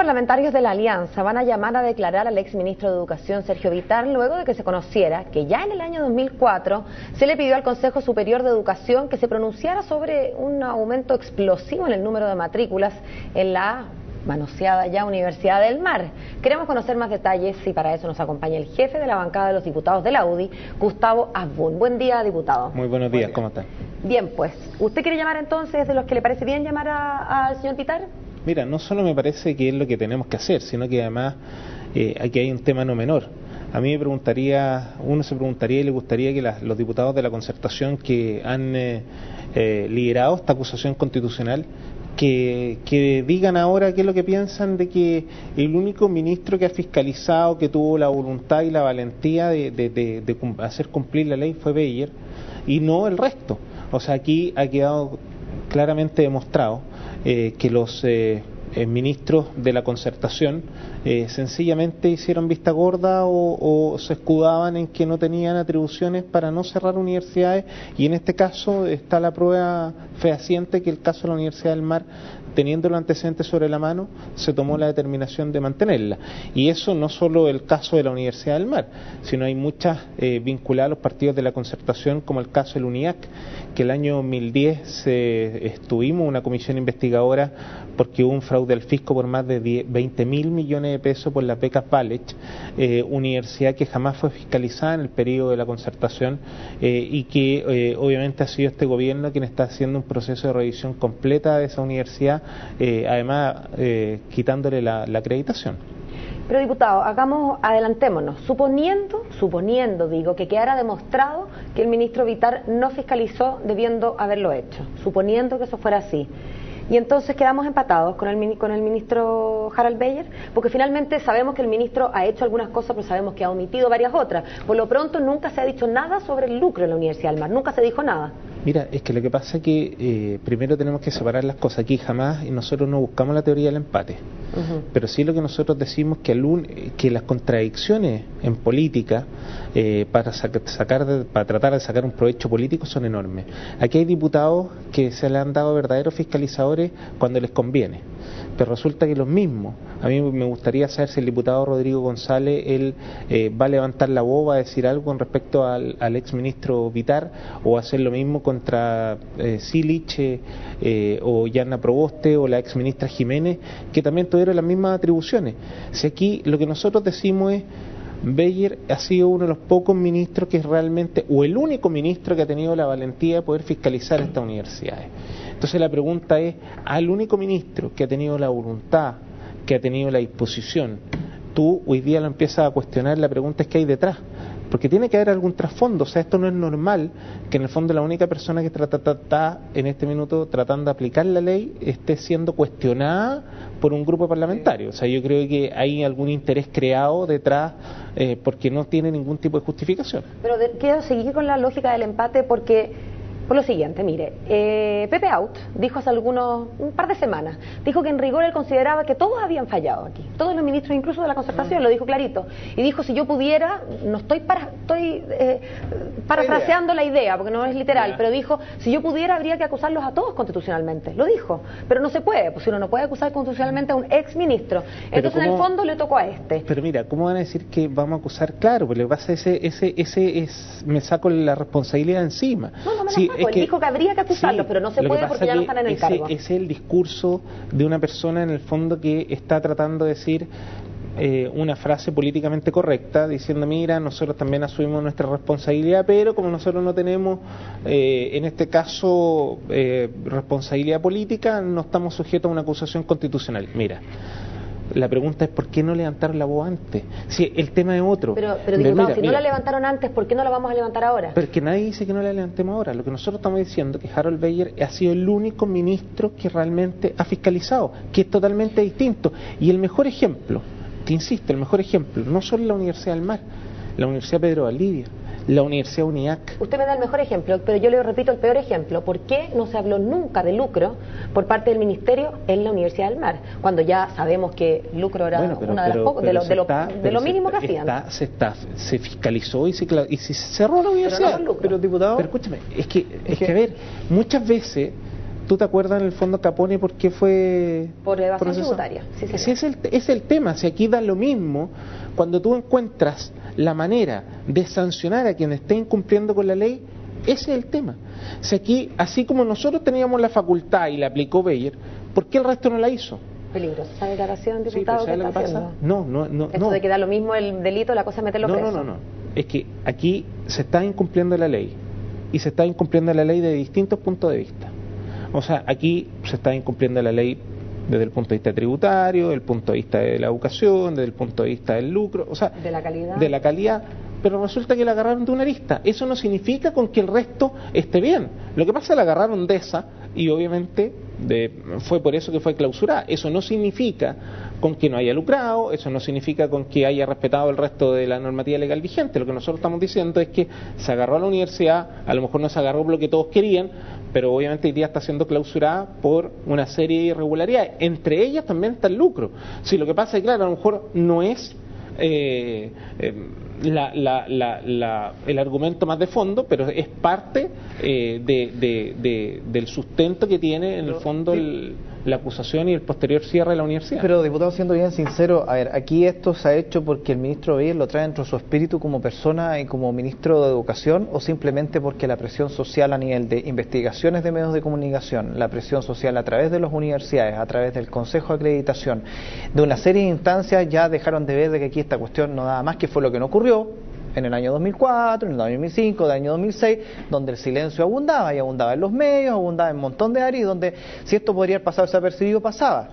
parlamentarios de la Alianza van a llamar a declarar al exministro de Educación, Sergio Vittar, luego de que se conociera que ya en el año 2004 se le pidió al Consejo Superior de Educación que se pronunciara sobre un aumento explosivo en el número de matrículas en la manoseada ya Universidad del Mar. Queremos conocer más detalles y para eso nos acompaña el jefe de la bancada de los diputados de la UDI, Gustavo Asbun. Buen día, diputado. Muy buenos días, ¿cómo están? Bien, pues, ¿usted quiere llamar entonces de los que le parece bien llamar al señor Vittar? Mira, no solo me parece que es lo que tenemos que hacer, sino que además aquí hay un tema no menor. A mí me preguntaría, uno se preguntaría y le gustaría que los diputados de la concertación que han liderado esta acusación constitucional que digan ahora qué es lo que piensan de que el único ministro que ha fiscalizado, que tuvo la voluntad y la valentía de hacer cumplir la ley fue Beyer y no el resto. O sea, aquí ha quedado claramente demostrado que los ministros de la concertación sencillamente hicieron vista gorda o se escudaban en que no tenían atribuciones para no cerrar universidades, y en este caso está la prueba fehaciente que el caso de la Universidad del Mar, teniendo los antecedentes sobre la mano, se tomó la determinación de mantenerla. Y eso no solo el caso de la Universidad del Mar, sino hay muchas vinculadas a los partidos de la concertación, como el caso del UNIAC, que el año 2010 estuvimos una comisión investigadora porque hubo un fraude al fisco por más de 20.000 millones de pesos por las becas Valech, universidad que jamás fue fiscalizada en el periodo de la concertación y que obviamente ha sido este gobierno quien está haciendo un proceso de revisión completa de esa universidad, además quitándole la acreditación. Pero diputado, adelantémonos, suponiendo digo, que quedara demostrado que el ministro Vittar no fiscalizó debiendo haberlo hecho, suponiendo que eso fuera así. Y entonces quedamos empatados con el ministro Harald Beyer, porque finalmente sabemos que el ministro ha hecho algunas cosas, pero sabemos que ha omitido varias otras. Por lo pronto nunca se ha dicho nada sobre el lucro en la Universidad del Mar, nunca se dijo nada. Mira, es que lo que pasa es que primero tenemos que separar las cosas. Aquí jamás, y nosotros no buscamos la teoría del empate, pero sí lo que nosotros decimos que las contradicciones en política para tratar de sacar un provecho político son enormes. Aquí hay diputados que se le han dado verdaderos fiscalizadores cuando les conviene, pero resulta que los mismos, a mí me gustaría saber si el diputado Rodrigo González él va a levantar la voz, va a decir algo con respecto al exministro Vittar, o hacer lo mismo contra Silich o Yana Proboste o la exministra Jiménez, que también tuvieron las mismas atribuciones. Si aquí lo que nosotros decimos es: Beyer ha sido uno de los pocos ministros que es realmente, o el único ministro que ha tenido la valentía de poder fiscalizar estas universidades. Entonces la pregunta es, al único ministro que ha tenido la voluntad, que ha tenido la disposición, tú hoy día lo empiezas a cuestionar, la pregunta es ¿qué hay detrás? Porque tiene que haber algún trasfondo. O sea, esto no es normal que en el fondo la única persona que está en este minuto tratando de aplicar la ley esté siendo cuestionada por un grupo parlamentario. O sea, yo creo que hay algún interés creado detrás porque no tiene ningún tipo de justificación. Pero quiero seguir con la lógica del empate porque... Por lo siguiente, mire, Pepe Out dijo hace un par de semanas, dijo que en rigor él consideraba que todos habían fallado aquí, todos los ministros, incluso de la concertación, lo dijo clarito, y dijo: si yo pudiera, no estoy parafraseando la idea, porque no es literal, pero dijo: si yo pudiera habría que acusarlos a todos constitucionalmente, lo dijo, pero no se puede, pues uno no puede acusar constitucionalmente a un ex ministro, entonces en el fondo le tocó a este. Pero mira, ¿cómo van a decir que vamos a acusar? Claro, porque lo que pasa es me saco la responsabilidad encima. No sí, él dijo que habría que acusarlos, pero no se puede porque ya no están en el cargo. Es el discurso de una persona en el fondo que está tratando de decir una frase políticamente correcta, diciendo: mira, nosotros también asumimos nuestra responsabilidad, pero como nosotros no tenemos en este caso responsabilidad política, no estamos sujetos a una acusación constitucional. Mira, la pregunta es ¿por qué no levantaron la voz antes? Si el tema es otro. Pero diputado, si no la levantaron antes, ¿por qué no la vamos a levantar ahora? Pero es que nadie dice que no la levantemos ahora. Lo que nosotros estamos diciendo es que Harald Beyer ha sido el único ministro que realmente ha fiscalizado, que es totalmente distinto. Y el mejor ejemplo, te insisto, el mejor ejemplo, no solo la Universidad del Mar, la Universidad Pedro Valdivia, la Universidad UNIAC. Usted me da el mejor ejemplo, pero yo le repito el peor ejemplo. ¿Por qué no se habló nunca de lucro por parte del Ministerio en la Universidad del Mar? Cuando ya sabemos que lucro era una de lo mínimo que hacían. Se fiscalizó y se cerró la universidad. Pero, diputado, pero escúchame, es que a ver, muchas veces ¿Tú te acuerdas en el fondo Capone por qué fue por evasión procesado? tributaria? Sí, Ese es el tema. Si aquí da lo mismo, cuando tú encuentras la manera de sancionar a quien esté incumpliendo con la ley, ese es el tema. Si aquí, así como nosotros teníamos la facultad y la aplicó Beyer, ¿por qué el resto no la hizo? Peligrosa esa declaración, Sí, diputado, pero que ¿sabes está lo que pasa? haciendo. No. Esto de que da lo mismo el delito, la cosa es meterlo preso. No. Es que aquí se está incumpliendo la ley. Y se está incumpliendo la ley desde distintos puntos de vista. O sea, aquí se está incumpliendo la ley desde el punto de vista tributario, desde el punto de vista de la educación, desde el punto de vista del lucro, o sea, de la calidad. Pero resulta que la agarraron de una arista. Eso no significa con que el resto esté bien. Lo que pasa es que la agarraron de esa y obviamente fue por eso que fue clausurada. Eso no significa con que no haya lucrado, eso no significa con que haya respetado el resto de la normativa legal vigente. Lo que nosotros estamos diciendo es que se agarró a la universidad, a lo mejor no se agarró por lo que todos querían, pero obviamente hoy día está siendo clausurada por una serie de irregularidades. Entre ellas también está el lucro. Si lo que pasa es que, claro, a lo mejor no es el argumento más de fondo, pero es parte del sustento que tiene en el fondo la acusación y el posterior cierre de la universidad. Pero, diputado, siendo bien sincero, a ver, aquí esto se ha hecho porque el ministro Beyer lo trae dentro de su espíritu como persona y como ministro de Educación, o simplemente porque la presión social a nivel de investigaciones de medios de comunicación, la presión social a través de las universidades, a través del Consejo de Acreditación, de una serie de instancias, ya dejaron de ver de que aquí esta cuestión no daba más, que fue lo que no ocurrió en el año 2004, en el año 2005, en el año 2006, donde el silencio abundaba, y abundaba en los medios, abundaba en un montón de áreas, y donde si esto podría haber pasado desapercibido, pasaba.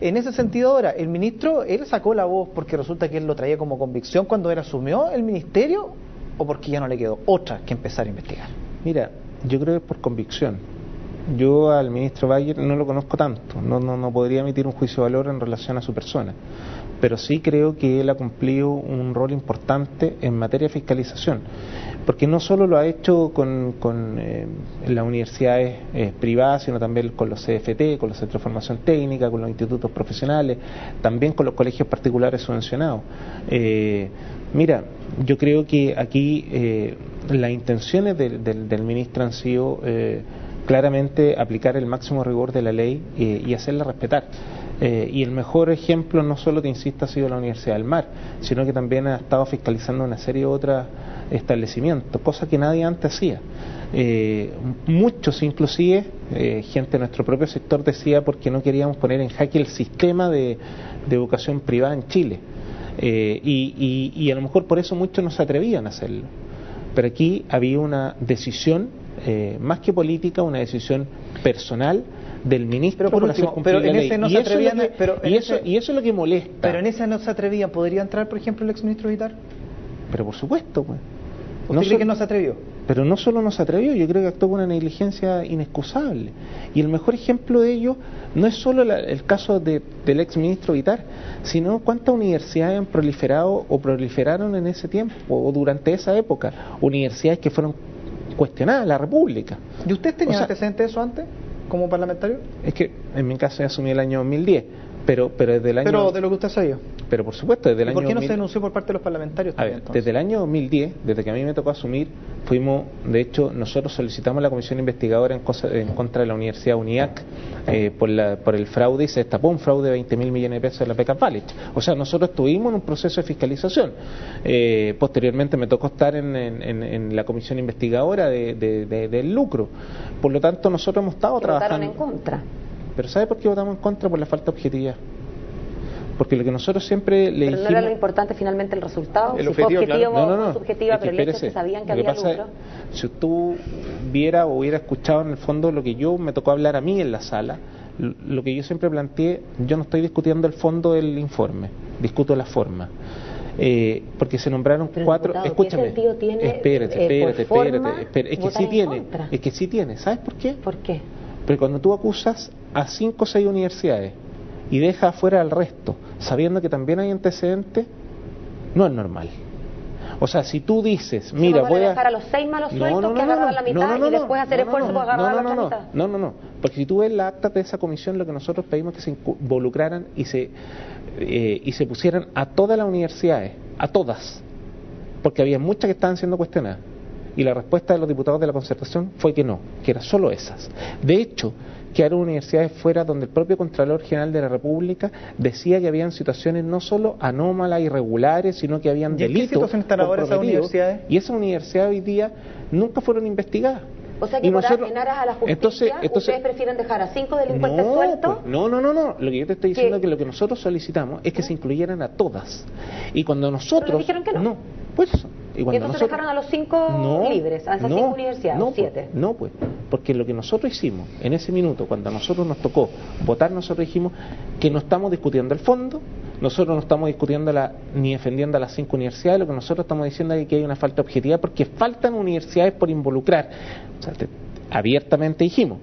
En ese sentido ahora, el ministro, él sacó la voz porque resulta que él lo traía como convicción cuando él asumió el ministerio, o porque ya no le quedó otra que empezar a investigar. Mira, yo creo que es por convicción. Yo al ministro Beyer no lo conozco tanto, no podría emitir un juicio de valor en relación a su persona, pero sí creo que él ha cumplido un rol importante en materia de fiscalización, porque no solo lo ha hecho con las universidades privadas, sino también con los CFT, con los centros de formación técnica, con los institutos profesionales, también con los colegios particulares subvencionados. Mira, yo creo que aquí las intenciones del ministro han sido claramente aplicar el máximo rigor de la ley y hacerla respetar. Y el mejor ejemplo, no solo, te insisto, ha sido la Universidad del Mar, sino que también ha estado fiscalizando una serie de otros establecimientos, cosa que nadie antes hacía. Muchos, inclusive, gente de nuestro propio sector decía porque no queríamos poner en jaque el sistema de educación privada en Chile. Y a lo mejor por eso muchos no se atrevían a hacerlo. Pero aquí había una decisión, más que política, una decisión personal del ministro por hacer cumplir la ley. Y eso es lo que molesta. Pero en esa no se atrevían. ¿Podría entrar, por ejemplo, el exministro Vitar? Pero por supuesto, pues. ¿Usted cree que no se atrevió? Pero no solo no se atrevió, yo creo que actuó con una negligencia inexcusable. Y el mejor ejemplo de ello no es solo el caso del exministro Vitar, sino cuántas universidades han proliferado o proliferaron en ese tiempo o durante esa época. Universidades que fueron cuestionadas en la República. ¿Y usted tenía antecedentes de eso antes, como parlamentario? Es que en mi caso ya asumí el año 2010, pero desde el año... Pero de lo que usted sabía. Pero por supuesto, desde el año... ¿Por qué no se denunció por parte de los parlamentarios también? Desde el año 2010, desde que a mí me tocó asumir, de hecho, nosotros solicitamos la comisión investigadora en contra de la Universidad UNIAC por el fraude, y se destapó un fraude de 20.000 millones de pesos de la Peca Valley. O sea, nosotros estuvimos en un proceso de fiscalización. Posteriormente me tocó estar en la comisión investigadora del lucro. Por lo tanto, nosotros hemos estado trabajando... Votaron en contra. ¿Pero sabe por qué votamos en contra? Por la falta de objetividad. Porque lo que nosotros siempre le dijimos... ¿Pero no era lo importante finalmente el resultado? El objetivo, fue objetivo, claro. No, subjetiva, pero el hecho es que sabían que había lucro. Si tú viera o hubiera escuchado en el fondo lo que yo me tocó hablar a mí en la sala, lo que yo siempre planteé, yo no estoy discutiendo el fondo del informe, discuto la forma. Porque se nombraron pero, cuatro... Diputado, escúchame, espérate. Es que sí tiene. ¿Sabes por qué? ¿Por qué? Porque cuando tú acusas a 5 o 6 universidades y dejas afuera al resto, sabiendo que también hay antecedentes, no es normal. O sea, si tú dices, mira, voy a dejar a los 6 malos sueltos que agarraban la mitad y después hacer esfuerzo para agarrar la otra mitad. No, porque si tú ves la acta de esa comisión, lo que nosotros pedimos es que se involucraran y se pusieran a todas las universidades, a todas, porque había muchas que estaban siendo cuestionadas. Y la respuesta de los diputados de la Concertación fue que no, que eran solo esas. De hecho, quedaron universidades fuera donde el propio Contralor General de la República decía que habían situaciones no solo anómalas, irregulares, sino que habían delitos. ¿En qué situación están ahora esas universidades? Y esas universidades hoy día nunca fueron investigadas. O sea que en aras a la justicia, ustedes prefieren dejar a 5 delincuentes sueltos. Pues, no. Lo que yo te estoy diciendo es que lo que nosotros solicitamos es que se incluyeran a todas. Y cuando nosotros... Pero dijeron que no. No, pues eso. Y entonces dejaron a los 5 libres, a esas 5 universidades, o 7. No, pues, porque lo que nosotros hicimos en ese minuto, cuando a nosotros nos tocó votar, nosotros dijimos que no estamos discutiendo el fondo, nosotros no estamos discutiendo ni defendiendo a las 5 universidades, lo que nosotros estamos diciendo es que hay una falta de objetividad porque faltan universidades por involucrar. O sea, abiertamente dijimos,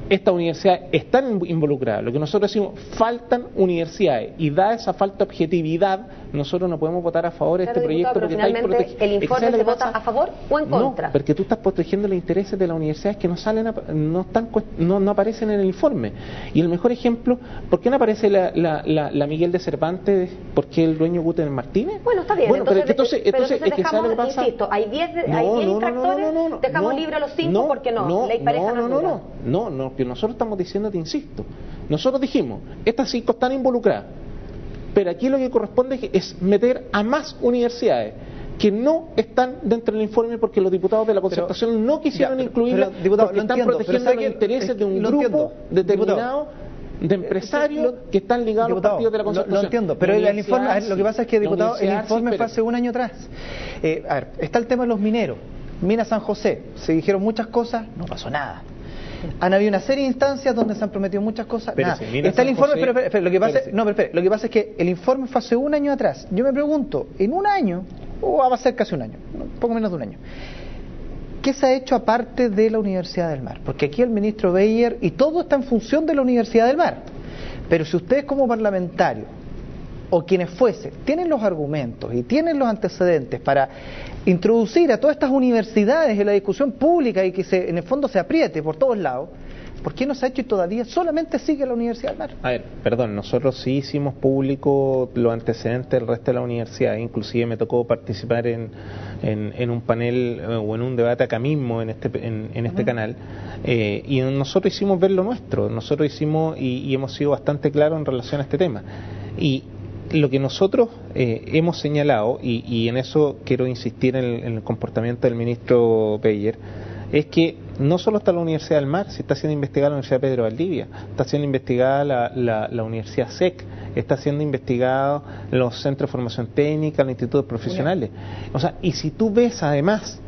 estas universidades están involucradas. Lo que nosotros decimos, faltan universidades, y da esa falta de objetividad, nosotros no podemos votar a favor de este proyecto porque está finalmente el informe se vota a favor o en contra. No, porque tú estás protegiendo los intereses de las universidades que no aparecen en el informe. Y el mejor ejemplo, ¿por qué no aparece la Miguel de Cervantes? ¿Por qué el dueño Guten Martínez? Bueno, está bien. Bueno, entonces es que ¿sabe lo que pasa? Insisto, hay 10 infractores, dejamos libre a los 5 porque no, ley pareja no, que nosotros estamos diciendo, te insisto, nosotros dijimos, estas 5 están involucradas, pero aquí lo que corresponde es meter a más universidades que no están dentro del informe porque los diputados de la concertación no quisieron incluirlas porque están protegiendo los intereses de un grupo determinado de empresarios que están ligados a los partidos de la concertación. Lo entiendo, pero el informe, lo que pasa es que, diputado, el informe fue hace un año atrás. A ver, está el tema de los mineros. Mina San José, se dijeron muchas cosas, no pasó nada. Han habido una serie de instancias donde se han prometido muchas cosas. Nada. Está el informe, pero lo que pasa es que el informe fue hace un año atrás. Yo me pregunto, en un año, o va a ser casi un año, poco menos de un año, ¿qué se ha hecho aparte de la Universidad del Mar? Porque aquí el ministro Beyer, y todo está en función de la Universidad del Mar. Pero si ustedes como parlamentarios, o quienes fuese, tienen los argumentos y tienen los antecedentes para introducir a todas estas universidades en la discusión pública y que en el fondo se apriete por todos lados, ¿por qué no se ha hecho y todavía solamente sigue la Universidad del Mar? A ver, perdón, nosotros sí hicimos público los antecedentes del resto de la universidad, inclusive me tocó participar en un panel o en un debate acá mismo en este canal, y nosotros hicimos ver lo nuestro, nosotros hicimos y hemos sido bastante claros en relación a este tema. Y lo que nosotros hemos señalado, y en eso quiero insistir en el comportamiento del ministro Beyer, es que no solo está la Universidad del Mar, se está siendo investigada la Universidad Pedro Valdivia, está siendo investigada la Universidad SEC, está siendo investigado los centros de formación técnica, los institutos profesionales. O sea, y si tú ves además,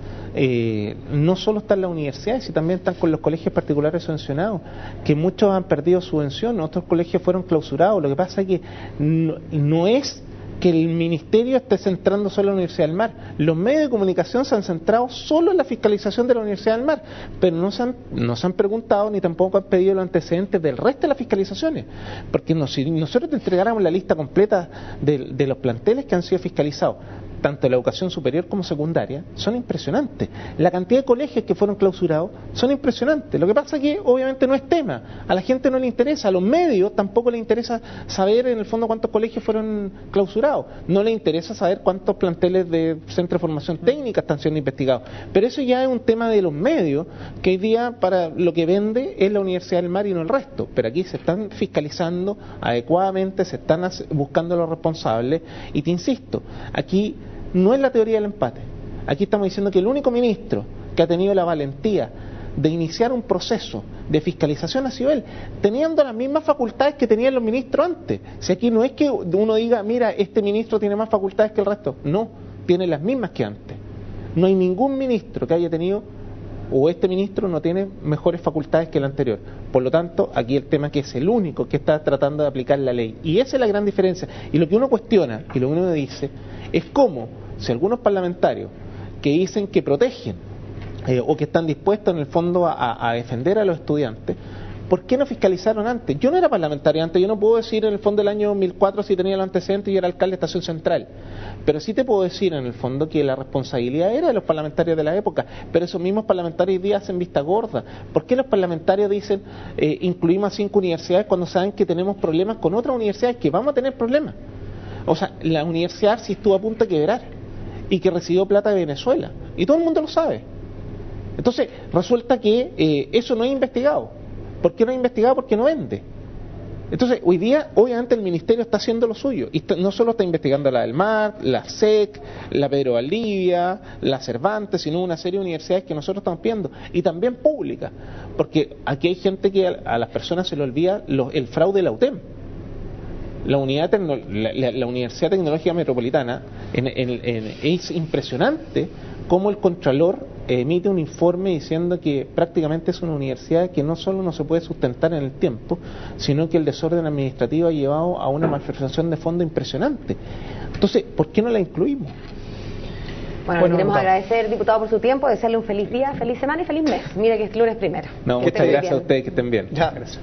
no solo están las universidades, sino también están con los colegios particulares subvencionados, que muchos han perdido subvención, otros colegios fueron clausurados. Lo que pasa es que no es que el ministerio esté centrando solo en la Universidad del Mar. Los medios de comunicación se han centrado solo en la fiscalización de la Universidad del Mar, pero no se han preguntado ni tampoco han pedido los antecedentes del resto de las fiscalizaciones, porque si nosotros te entregáramos la lista completa de los planteles que han sido fiscalizados, tanto la educación superior como secundaria, son impresionantes. La cantidad de colegios que fueron clausurados son impresionantes. Lo que pasa es que obviamente no es tema, a la gente no le interesa, a los medios tampoco le interesa saber en el fondo cuántos colegios fueron clausurados, no le interesa saber cuántos planteles de centro de formación técnica están siendo investigados, pero eso ya es un tema de los medios, que hoy día para lo que vende es la Universidad del Mar y no el resto, pero aquí se están fiscalizando adecuadamente, se están buscando los responsables, y te insisto, aquí no es la teoría del empate. Aquí estamos diciendo que el único ministro que ha tenido la valentía de iniciar un proceso de fiscalización ha sido él, teniendo las mismas facultades que tenían los ministros antes. Si aquí no es que uno diga, mira, este ministro tiene más facultades que el resto. No, tiene las mismas que antes. No hay ningún ministro que haya tenido, o este ministro no tiene mejores facultades que el anterior. Por lo tanto, aquí el tema es que es el único que está tratando de aplicar la ley. Y esa es la gran diferencia. Y lo que uno cuestiona, y lo que uno dice, es cómo, si algunos parlamentarios que dicen que protegen o que están dispuestos en el fondo a defender a los estudiantes, ¿por qué no fiscalizaron antes? Yo no era parlamentario antes, yo no puedo decir en el fondo del año 2004 si tenía los antecedentes y era alcalde de Estación Central, pero sí te puedo decir en el fondo que la responsabilidad era de los parlamentarios de la época, pero esos mismos parlamentarios hoy día hacen vista gorda. ¿Por qué los parlamentarios dicen incluimos a 5 universidades cuando saben que tenemos problemas con otras universidades, que vamos a tener problemas? O sea, la universidad sí estuvo a punto de quebrar y que recibió plata de Venezuela, y todo el mundo lo sabe. Entonces resulta que eso no es investigado, ¿Por qué no ha investigado? Porque no vende. Entonces, hoy día, obviamente, el Ministerio está haciendo lo suyo. Y no solo está investigando la del Mar, la SEC, la Pedro Valdivia, la Cervantes, sino una serie de universidades que nosotros estamos pidiendo. Y también públicas. Porque aquí hay gente que a las personas se le olvida el fraude de la UTEM. La Universidad Tecnológica Metropolitana es impresionante cómo el Contralor emite un informe diciendo que prácticamente es una universidad que no solo no se puede sustentar en el tiempo, sino que el desorden administrativo ha llevado a una malversación de fondo impresionante. Entonces, ¿por qué no la incluimos? Bueno, queremos agradecer, diputado, por su tiempo, desearle un feliz día, feliz semana y feliz mes. Mira que es lunes primero. No, muchas gracias a ustedes, que estén bien. Ya, gracias.